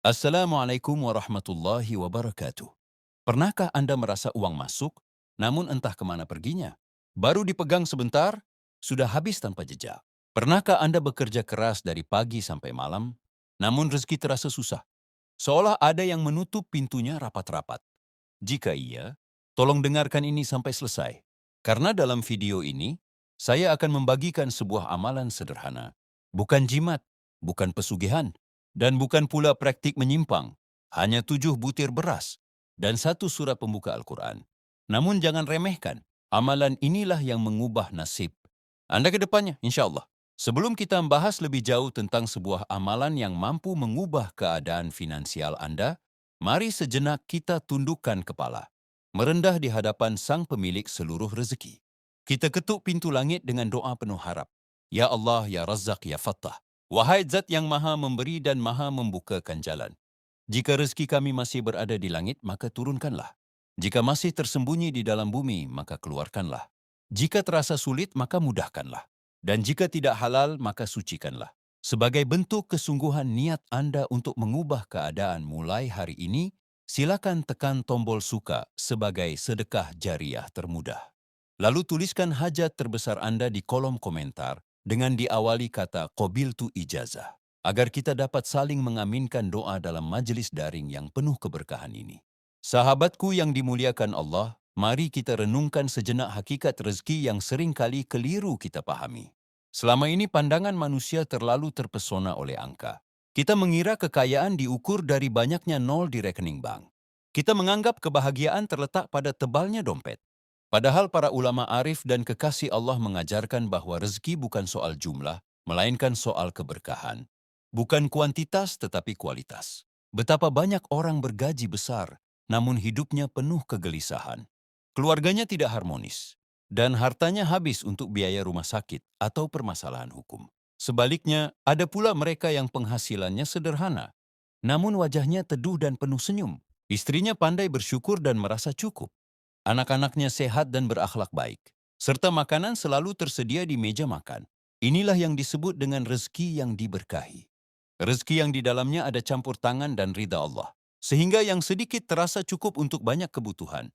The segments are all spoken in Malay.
Assalamualaikum warahmatullahi wabarakatuh. Pernahkah Anda merasa uang masuk, namun entah kemana perginya? Baru dipegang sebentar, sudah habis tanpa jejak. Pernahkah Anda bekerja keras dari pagi sampai malam, namun rezeki terasa susah? Seolah ada yang menutup pintunya rapat-rapat. Jika iya, tolong dengarkan ini sampai selesai. Karena dalam video ini, saya akan membagikan sebuah amalan sederhana. Bukan jimat, bukan pesugihan, dan bukan pula praktik menyimpang. Hanya 7 butir beras dan satu surah pembuka Al-Quran. Namun jangan remehkan, amalan inilah yang mengubah nasib Anda ke depannya, insya Allah. Sebelum kita membahas lebih jauh tentang sebuah amalan yang mampu mengubah keadaan finansial Anda, mari sejenak kita tundukkan kepala, merendah di hadapan Sang Pemilik seluruh rezeki. Kita ketuk pintu langit dengan doa penuh harap. Ya Allah, Ya Razzaq, Ya Fattah. Wahai Zat yang maha memberi dan maha membukakan jalan. Jika rezeki kami masih berada di langit, maka turunkanlah. Jika masih tersembunyi di dalam bumi, maka keluarkanlah. Jika terasa sulit, maka mudahkanlah. Dan jika tidak halal, maka sucikanlah. Sebagai bentuk kesungguhan niat Anda untuk mengubah keadaan mulai hari ini, silakan tekan tombol suka sebagai sedekah jariah termudah. Lalu tuliskan hajat terbesar Anda di kolom komentar dengan diawali kata qabiltu ijazah, agar kita dapat saling mengaminkan doa dalam majelis daring yang penuh keberkahan ini. Sahabatku yang dimuliakan Allah, mari kita renungkan sejenak hakikat rezeki yang seringkali keliru kita pahami. Selama ini pandangan manusia terlalu terpesona oleh angka. Kita mengira kekayaan diukur dari banyaknya nol di rekening bank. Kita menganggap kebahagiaan terletak pada tebalnya dompet. Padahal para ulama arif dan kekasih Allah mengajarkan bahwa rezeki bukan soal jumlah, melainkan soal keberkahan. Bukan kuantitas tetapi kualitas. Betapa banyak orang bergaji besar, namun hidupnya penuh kegelisahan. Keluarganya tidak harmonis, dan hartanya habis untuk biaya rumah sakit atau permasalahan hukum. Sebaliknya, ada pula mereka yang penghasilannya sederhana, namun wajahnya teduh dan penuh senyum. Istrinya pandai bersyukur dan merasa cukup. Anak-anaknya sehat dan berakhlak baik, serta makanan selalu tersedia di meja makan. Inilah yang disebut dengan rezeki yang diberkahi. Rezeki yang di dalamnya ada campur tangan dan ridha Allah, sehingga yang sedikit terasa cukup untuk banyak kebutuhan.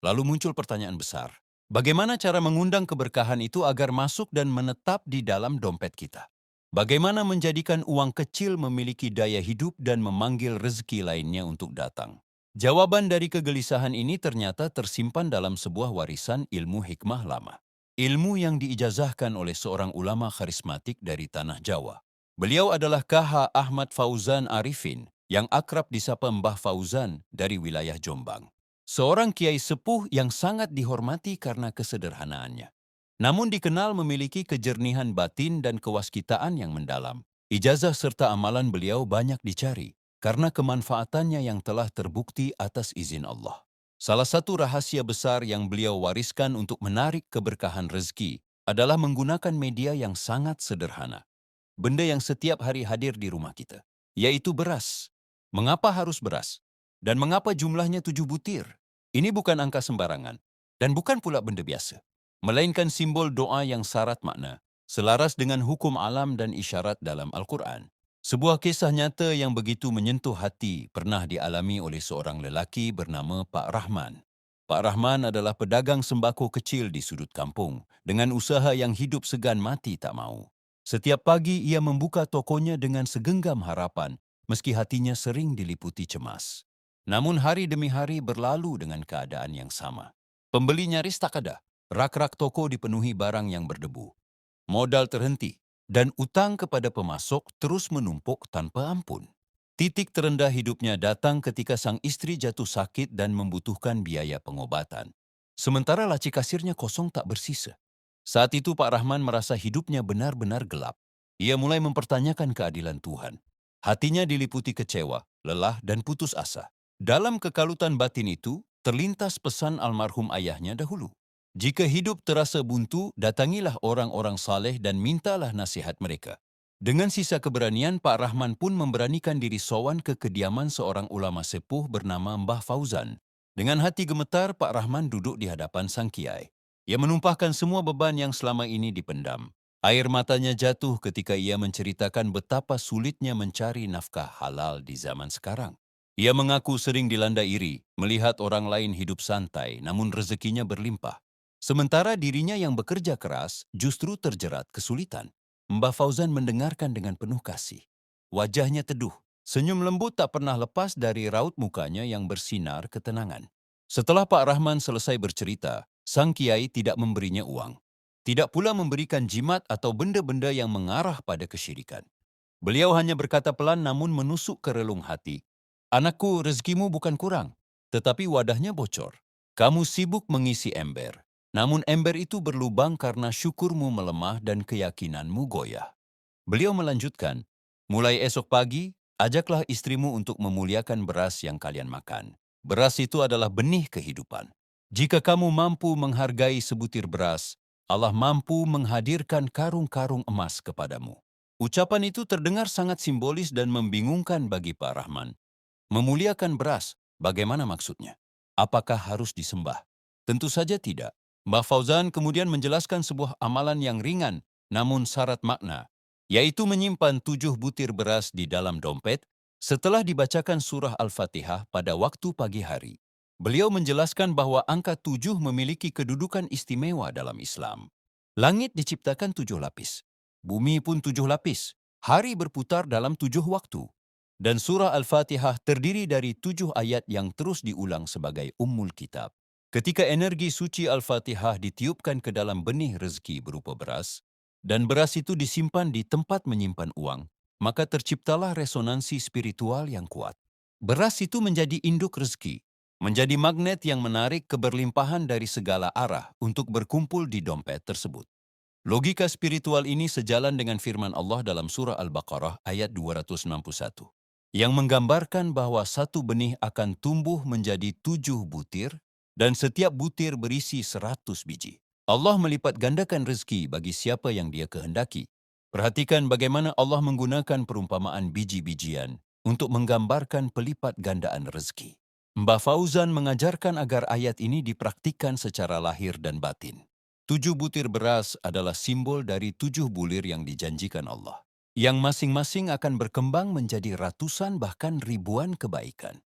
Lalu muncul pertanyaan besar, bagaimana cara mengundang keberkahan itu agar masuk dan menetap di dalam dompet kita? Bagaimana menjadikan uang kecil memiliki daya hidup dan memanggil rezeki lainnya untuk datang? Jawaban dari kegelisahan ini ternyata tersimpan dalam sebuah warisan ilmu hikmah lama. Ilmu yang diijazahkan oleh seorang ulama karismatik dari Tanah Jawa. Beliau adalah KH Ahmad Fauzan Arifin, yang akrab disapa Mbah Fauzan dari wilayah Jombang. Seorang kiai sepuh yang sangat dihormati karena kesederhanaannya. Namun dikenal memiliki kejernihan batin dan kewaskitaan yang mendalam. Ijazah serta amalan beliau banyak dicari karena kemanfaatannya yang telah terbukti atas izin Allah. Salah satu rahasia besar yang beliau wariskan untuk menarik keberkahan rezeki adalah menggunakan media yang sangat sederhana. Benda yang setiap hari hadir di rumah kita, yaitu beras. Mengapa harus beras? Dan mengapa jumlahnya 7 butir? Ini bukan angka sembarangan, dan bukan pula benda biasa, melainkan simbol doa yang syarat makna, selaras dengan hukum alam dan isyarat dalam Al-Quran. Sebuah kisah nyata yang begitu menyentuh hati pernah dialami oleh seorang lelaki bernama Pak Rahman. Pak Rahman adalah pedagang sembako kecil di sudut kampung, dengan usaha yang hidup segan mati tak mau. Setiap pagi ia membuka tokonya dengan segenggam harapan, meski hatinya sering diliputi cemas. Namun hari demi hari berlalu dengan keadaan yang sama. Pembeli nyaris tak ada, rak-rak toko dipenuhi barang yang berdebu. Modal terhenti, dan utang kepada pemasok terus menumpuk tanpa ampun. Titik terendah hidupnya datang ketika sang istri jatuh sakit dan membutuhkan biaya pengobatan. Sementara laci kasirnya kosong tak bersisa. Saat itu Pak Rahman merasa hidupnya benar-benar gelap. Ia mulai mempertanyakan keadilan Tuhan. Hatinya diliputi kecewa, lelah, dan putus asa. Dalam kekalutan batin itu, terlintas pesan almarhum ayahnya dahulu. Jika hidup terasa buntu, datangilah orang-orang saleh dan mintalah nasihat mereka. Dengan sisa keberanian, Pak Rahman pun memberanikan diri sowan ke kediaman seorang ulama sepuh bernama Mbah Fauzan. Dengan hati gemetar, Pak Rahman duduk di hadapan sang kiai. Ia menumpahkan semua beban yang selama ini dipendam. Air matanya jatuh ketika ia menceritakan betapa sulitnya mencari nafkah halal di zaman sekarang. Ia mengaku sering dilanda iri, melihat orang lain hidup santai namun rezekinya berlimpah. Sementara dirinya yang bekerja keras justru terjerat kesulitan. Mbah Fauzan mendengarkan dengan penuh kasih. Wajahnya teduh, senyum lembut tak pernah lepas dari raut mukanya yang bersinar ketenangan. Setelah Pak Rahman selesai bercerita, sang kiai tidak memberinya uang. Tidak pula memberikan jimat atau benda-benda yang mengarah pada kesyirikan. Beliau hanya berkata pelan namun menusuk ke relung hati. Anakku, rezekimu bukan kurang, tetapi wadahnya bocor. Kamu sibuk mengisi ember, namun ember itu berlubang karena syukurmu melemah dan keyakinanmu goyah. Beliau melanjutkan, mulai esok pagi, ajaklah istrimu untuk memuliakan beras yang kalian makan. Beras itu adalah benih kehidupan. Jika kamu mampu menghargai sebutir beras, Allah mampu menghadirkan karung-karung emas kepadamu. Ucapan itu terdengar sangat simbolis dan membingungkan bagi Pak Rahman. Memuliakan beras, bagaimana maksudnya? Apakah harus disembah? Tentu saja tidak. Mbah Fauzan kemudian menjelaskan sebuah amalan yang ringan, namun syarat makna, yaitu menyimpan 7 butir beras di dalam dompet setelah dibacakan surah Al-Fatihah pada waktu pagi hari. Beliau menjelaskan bahwa angka 7 memiliki kedudukan istimewa dalam Islam. Langit diciptakan 7 lapis, bumi pun 7 lapis, hari berputar dalam 7 waktu. Dan surah Al-Fatihah terdiri dari 7 ayat yang terus diulang sebagai Ummul Kitab. Ketika energi suci Al-Fatihah ditiupkan ke dalam benih rezeki berupa beras, dan beras itu disimpan di tempat menyimpan uang, maka terciptalah resonansi spiritual yang kuat. Beras itu menjadi induk rezeki, menjadi magnet yang menarik keberlimpahan dari segala arah untuk berkumpul di dompet tersebut. Logika spiritual ini sejalan dengan firman Allah dalam surah Al-Baqarah ayat 261, yang menggambarkan bahwa satu benih akan tumbuh menjadi 7 butir, dan setiap butir berisi 100 biji. Allah melipat gandakan rezeki bagi siapa yang Dia kehendaki. Perhatikan bagaimana Allah menggunakan perumpamaan biji-bijian untuk menggambarkan pelipat gandaan rezeki. Mbah Fauzan mengajarkan agar ayat ini dipraktikkan secara lahir dan batin. 7 butir beras adalah simbol dari 7 bulir yang dijanjikan Allah, yang masing-masing akan berkembang menjadi ratusan bahkan ribuan kebaikan.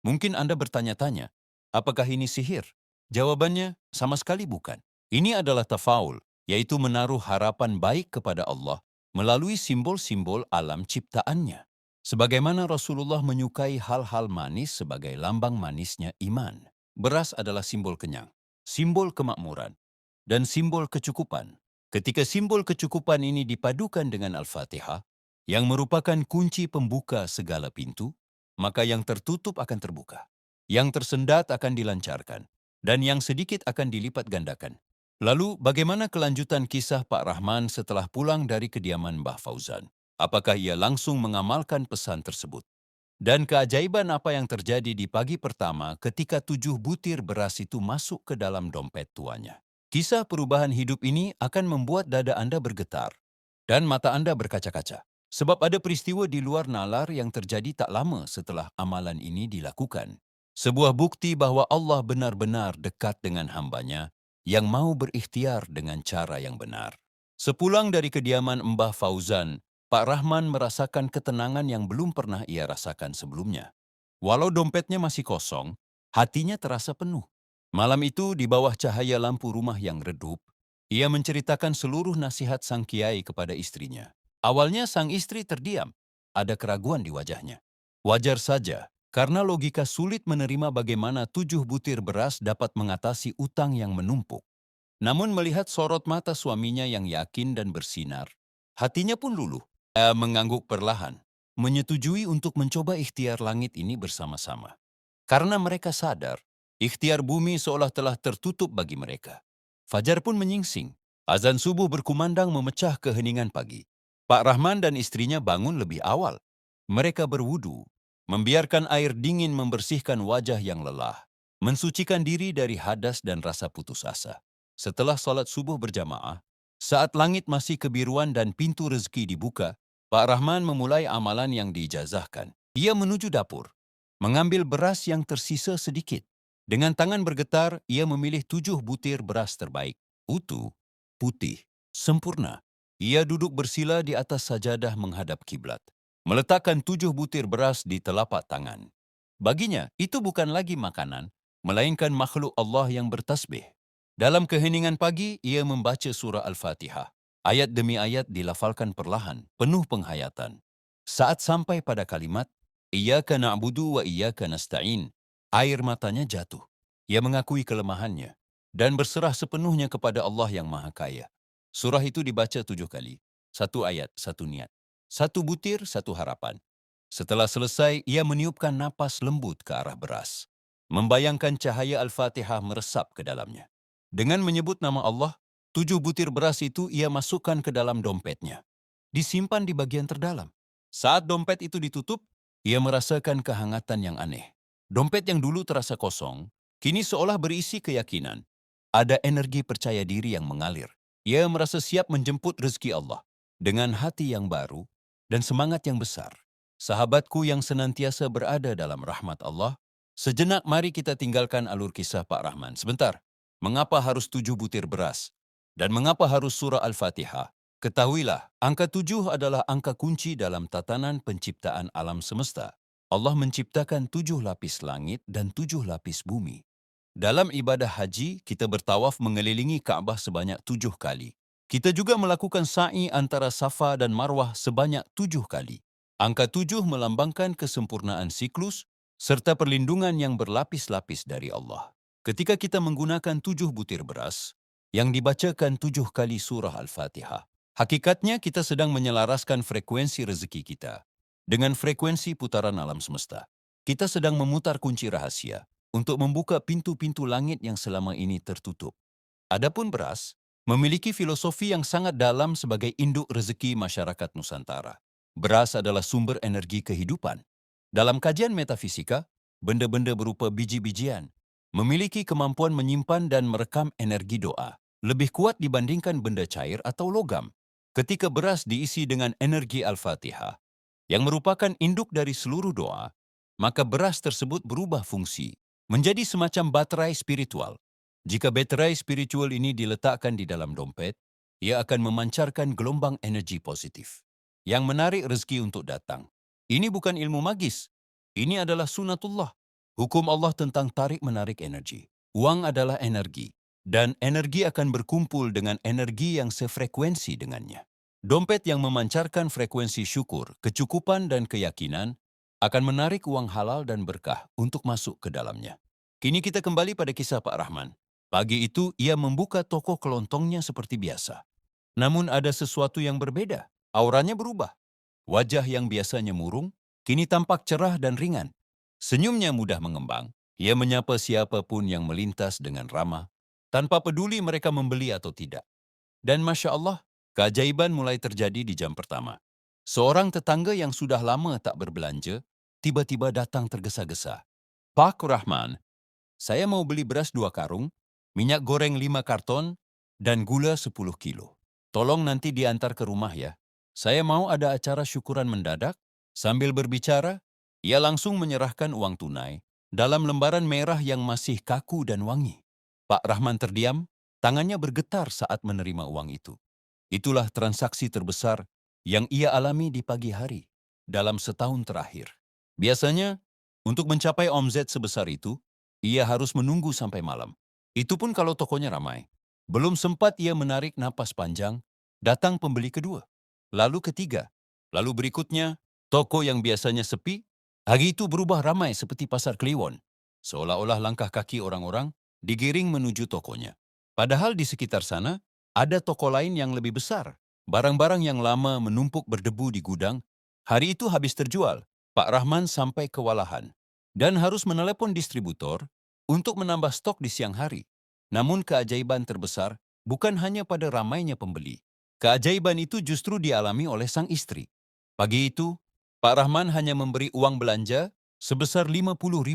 Mungkin Anda bertanya-tanya, apakah ini sihir? Jawabannya, sama sekali bukan. Ini adalah tafaul, yaitu menaruh harapan baik kepada Allah melalui simbol-simbol alam ciptaannya. Sebagaimana Rasulullah menyukai hal-hal manis sebagai lambang manisnya iman. Beras adalah simbol kenyang, simbol kemakmuran, dan simbol kecukupan. Ketika simbol kecukupan ini dipadukan dengan Al-Fatihah, yang merupakan kunci pembuka segala pintu, maka yang tertutup akan terbuka, yang tersendat akan dilancarkan, dan yang sedikit akan dilipat gandakan. Lalu, bagaimana kelanjutan kisah Pak Rahman setelah pulang dari kediaman Mbah Fauzan? Apakah ia langsung mengamalkan pesan tersebut? Dan keajaiban apa yang terjadi di pagi pertama ketika 7 butir beras itu masuk ke dalam dompet tuanya? Kisah perubahan hidup ini akan membuat dada Anda bergetar dan mata Anda berkaca-kaca. Sebab ada peristiwa di luar nalar yang terjadi tak lama setelah amalan ini dilakukan. Sebuah bukti bahwa Allah benar-benar dekat dengan hambanya yang mau berikhtiar dengan cara yang benar. Sepulang dari kediaman Mbah Fauzan, Pak Rahman merasakan ketenangan yang belum pernah ia rasakan sebelumnya. Walau dompetnya masih kosong, hatinya terasa penuh. Malam itu, di bawah cahaya lampu rumah yang redup, ia menceritakan seluruh nasihat sang kiai kepada istrinya. Awalnya sang istri terdiam, ada keraguan di wajahnya. Wajar saja, karena logika sulit menerima bagaimana 7 butir beras dapat mengatasi utang yang menumpuk. Namun melihat sorot mata suaminya yang yakin dan bersinar, hatinya pun luluh. Ia mengangguk perlahan, menyetujui untuk mencoba ikhtiar langit ini bersama-sama. Karena mereka sadar, ikhtiar bumi seolah telah tertutup bagi mereka. Fajar pun menyingsing. Azan subuh berkumandang memecah keheningan pagi. Pak Rahman dan istrinya bangun lebih awal. Mereka berwudu, membiarkan air dingin membersihkan wajah yang lelah, mensucikan diri dari hadas dan rasa putus asa. Setelah sholat subuh berjamaah, saat langit masih kebiruan dan pintu rezeki dibuka, Pak Rahman memulai amalan yang diijazahkan. Ia menuju dapur, mengambil beras yang tersisa sedikit. Dengan tangan bergetar, ia memilih 7 butir beras terbaik, utuh, putih, sempurna. Ia duduk bersila di atas sajadah menghadap kiblat, meletakkan 7 butir beras di telapak tangan. Baginya, itu bukan lagi makanan, melainkan makhluk Allah yang bertasbih. Dalam keheningan pagi, ia membaca surah Al-Fatihah. Ayat demi ayat dilafalkan perlahan, penuh penghayatan. Saat sampai pada kalimat, Iyyaka na'budu wa iyyaka nasta'in, air matanya jatuh. Ia mengakui kelemahannya dan berserah sepenuhnya kepada Allah yang Maha Kaya. Surah itu dibaca 7 kali. 1 ayat, 1 niat. 1 butir, 1 harapan. Setelah selesai, ia meniupkan napas lembut ke arah beras. Membayangkan cahaya Al-Fatihah meresap ke dalamnya. Dengan menyebut nama Allah, 7 butir beras itu ia masukkan ke dalam dompetnya. Disimpan di bagian terdalam. Saat dompet itu ditutup, ia merasakan kehangatan yang aneh. Dompet yang dulu terasa kosong, kini seolah berisi keyakinan. Ada energi percaya diri yang mengalir. Ia merasa siap menjemput rezeki Allah dengan hati yang baru dan semangat yang besar. Sahabatku yang senantiasa berada dalam rahmat Allah, sejenak mari kita tinggalkan alur kisah Pak Rahman. Sebentar, mengapa harus 7 butir beras? Dan mengapa harus surah Al-Fatihah? Ketahuilah, angka 7 adalah angka kunci dalam tatanan penciptaan alam semesta. Allah menciptakan 7 lapis langit dan 7 lapis bumi. Dalam ibadah haji, kita bertawaf mengelilingi Ka'bah sebanyak 7 kali. Kita juga melakukan sa'i antara Safa dan Marwah sebanyak 7 kali. Angka 7 melambangkan kesempurnaan siklus serta perlindungan yang berlapis-lapis dari Allah. Ketika kita menggunakan 7 butir beras, yang dibacakan 7 kali surah Al-Fatihah, hakikatnya kita sedang menyelaraskan frekuensi rezeki kita dengan frekuensi putaran alam semesta. Kita sedang memutar kunci rahasia untuk membuka pintu-pintu langit yang selama ini tertutup. Adapun beras memiliki filosofi yang sangat dalam sebagai induk rezeki masyarakat Nusantara. Beras adalah sumber energi kehidupan. Dalam kajian metafisika, benda-benda berupa biji-bijian memiliki kemampuan menyimpan dan merekam energi doa, lebih kuat dibandingkan benda cair atau logam. Ketika beras diisi dengan energi Al-Fatihah, yang merupakan induk dari seluruh doa, maka beras tersebut berubah fungsi menjadi semacam baterai spiritual. Jika baterai spiritual ini diletakkan di dalam dompet, ia akan memancarkan gelombang energi positif yang menarik rezeki untuk datang. Ini bukan ilmu magis. Ini adalah sunatullah. Hukum Allah tentang tarik-menarik energi. Uang adalah energi, dan energi akan berkumpul dengan energi yang sefrekuensi dengannya. Dompet yang memancarkan frekuensi syukur, kecukupan, dan keyakinan akan menarik uang halal dan berkah untuk masuk ke dalamnya. Kini kita kembali pada kisah Pak Rahman. Pagi itu ia membuka toko kelontongnya seperti biasa. Namun ada sesuatu yang berbeda. Auranya berubah. Wajah yang biasanya murung, kini tampak cerah dan ringan. Senyumnya mudah mengembang. Ia menyapa siapapun yang melintas dengan ramah, tanpa peduli mereka membeli atau tidak. Dan Masya Allah, keajaiban mulai terjadi di jam pertama. Seorang tetangga yang sudah lama tak berbelanja, tiba-tiba datang tergesa-gesa. Pak Rahman, saya mau beli beras 2 karung, minyak goreng 5 karton, dan gula 10 kilo. Tolong nanti diantar ke rumah ya. Saya mau ada acara syukuran mendadak. Sambil berbicara, ia langsung menyerahkan uang tunai dalam lembaran merah yang masih kaku dan wangi. Pak Rahman terdiam, tangannya bergetar saat menerima uang itu. Itulah transaksi terbesar yang ia alami di pagi hari dalam setahun terakhir. Biasanya, untuk mencapai omzet sebesar itu, ia harus menunggu sampai malam. Itu pun kalau tokonya ramai. Belum sempat ia menarik napas panjang, datang pembeli kedua, lalu ketiga, lalu berikutnya, toko yang biasanya sepi, hari itu berubah ramai seperti pasar Kliwon. Seolah-olah langkah kaki orang-orang digiring menuju tokonya. Padahal di sekitar sana, ada toko lain yang lebih besar. Barang-barang yang lama menumpuk berdebu di gudang, hari itu habis terjual. Pak Rahman sampai kewalahan dan harus menelepon distributor untuk menambah stok di siang hari. Namun keajaiban terbesar bukan hanya pada ramainya pembeli. Keajaiban itu justru dialami oleh sang istri. Pagi itu, Pak Rahman hanya memberi uang belanja sebesar Rp50.000.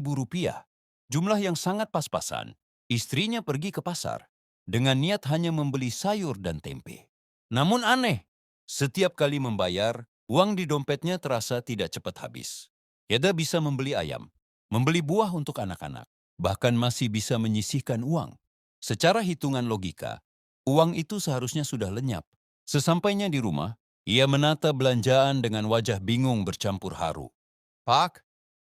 Jumlah yang sangat pas-pasan. Istrinya pergi ke pasar dengan niat hanya membeli sayur dan tempe. Namun aneh, setiap kali membayar, uang di dompetnya terasa tidak cepat habis. Eda bisa membeli ayam, membeli buah untuk anak-anak, bahkan masih bisa menyisihkan uang. Secara hitungan logika, uang itu seharusnya sudah lenyap. Sesampainya di rumah, ia menata belanjaan dengan wajah bingung bercampur haru. Pak,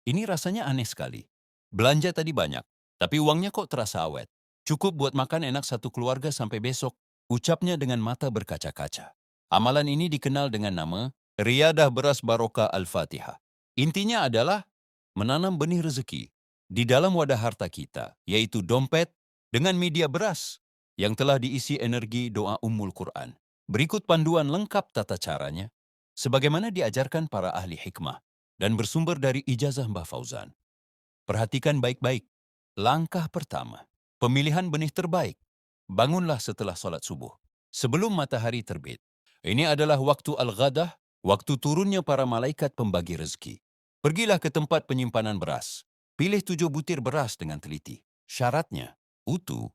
ini rasanya aneh sekali. Belanja tadi banyak, tapi uangnya kok terasa awet. Cukup buat makan enak satu keluarga sampai besok, ucapnya dengan mata berkaca-kaca. Amalan ini dikenal dengan nama Riyadah Beras Barokah Al-Fatihah. Intinya adalah menanam benih rezeki di dalam wadah harta kita, yaitu dompet dengan media beras yang telah diisi energi doa Ummul Quran. Berikut panduan lengkap tata caranya, sebagaimana diajarkan para ahli hikmah dan bersumber dari ijazah Mbah Fauzan. Perhatikan baik-baik. Langkah pertama, pemilihan benih terbaik. Bangunlah setelah sholat subuh, sebelum matahari terbit. Ini adalah waktu al-ghadah, waktu turunnya para malaikat pembagi rezeki. Pergilah ke tempat penyimpanan beras. Pilih 7 butir beras dengan teliti. Syaratnya, utuh,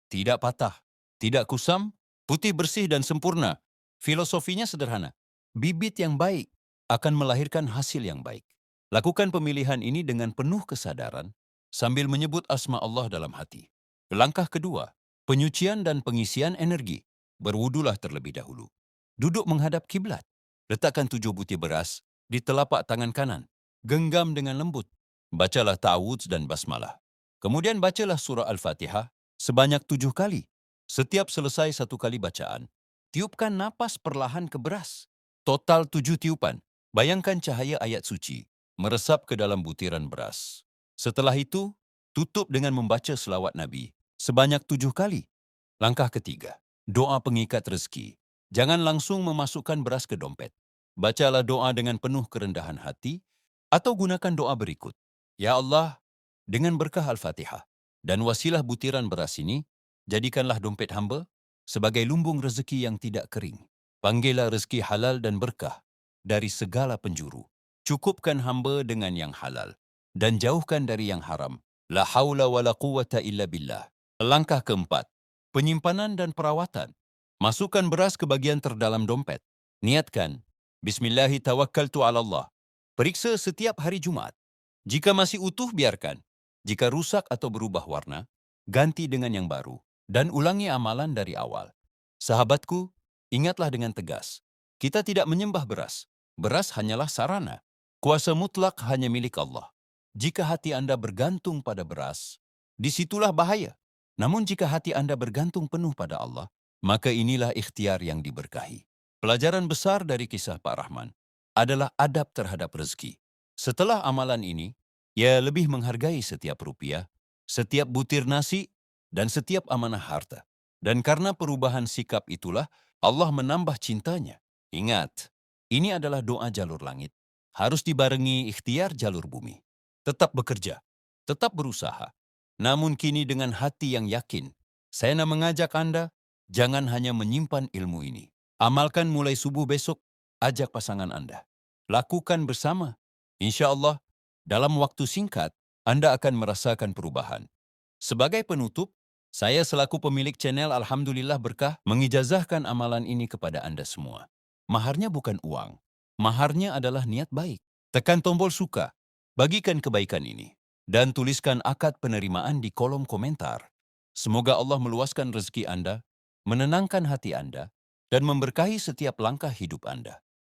tidak patah, tidak kusam, putih bersih dan sempurna. Filosofinya sederhana. Bibit yang baik akan melahirkan hasil yang baik. Lakukan pemilihan ini dengan penuh kesadaran sambil menyebut asma Allah dalam hati. Langkah kedua, penyucian dan pengisian energi. Berwudulah terlebih dahulu. Duduk menghadap kiblat. Letakkan 7 butir beras di telapak tangan kanan. Genggam dengan lembut. Bacalah ta'awudz dan basmalah. Kemudian bacalah surah Al-Fatihah sebanyak 7 kali. Setiap selesai 1 kali bacaan, tiupkan napas perlahan ke beras. Total 7 tiupan. Bayangkan cahaya ayat suci meresap ke dalam butiran beras. Setelah itu, tutup dengan membaca selawat Nabi sebanyak 7 kali. Langkah ketiga, doa pengikat rezeki. Jangan langsung memasukkan beras ke dompet. Bacalah doa dengan penuh kerendahan hati atau gunakan doa berikut. Ya Allah, dengan berkah Al-Fatihah dan wasilah butiran beras ini, jadikanlah dompet hamba sebagai lumbung rezeki yang tidak kering. Panggillah rezeki halal dan berkah dari segala penjuru. Cukupkan hamba dengan yang halal dan jauhkan dari yang haram. La haula wa la quwata illa billah. Langkah keempat, penyimpanan dan perawatan. Masukkan beras ke bagian terdalam dompet. Niatkan, Bismillahi tawakkaltu ala Allah. Periksa setiap hari Jumat. Jika masih utuh, biarkan. Jika rusak atau berubah warna, ganti dengan yang baru dan ulangi amalan dari awal. Sahabatku, ingatlah dengan tegas. Kita tidak menyembah beras. Beras hanyalah sarana. Kuasa mutlak hanya milik Allah. Jika hati Anda bergantung pada beras, disitulah bahaya. Namun jika hati Anda bergantung penuh pada Allah, maka inilah ikhtiar yang diberkahi. Pelajaran besar dari kisah Pak Rahman adalah adab terhadap rezeki. Setelah amalan ini, ia lebih menghargai setiap rupiah, setiap butir nasi, dan setiap amanah harta. Dan karena perubahan sikap itulah, Allah menambah cintanya. Ingat, ini adalah doa jalur langit. Harus dibarengi ikhtiar jalur bumi. Tetap bekerja, tetap berusaha. Namun kini dengan hati yang yakin, saya nak mengajak Anda, jangan hanya menyimpan ilmu ini. Amalkan mulai subuh besok, ajak pasangan Anda. Lakukan bersama. Insya Allah, dalam waktu singkat, Anda akan merasakan perubahan. Sebagai penutup, saya selaku pemilik channel Alhamdulillah Berkah mengijazahkan amalan ini kepada Anda semua. Maharnya bukan uang. Maharnya adalah niat baik. Tekan tombol suka, bagikan kebaikan ini, dan tuliskan akad penerimaan di kolom komentar. Semoga Allah meluaskan rezeki Anda, menenangkan hati Anda, dan memberkahi setiap langkah hidup Anda.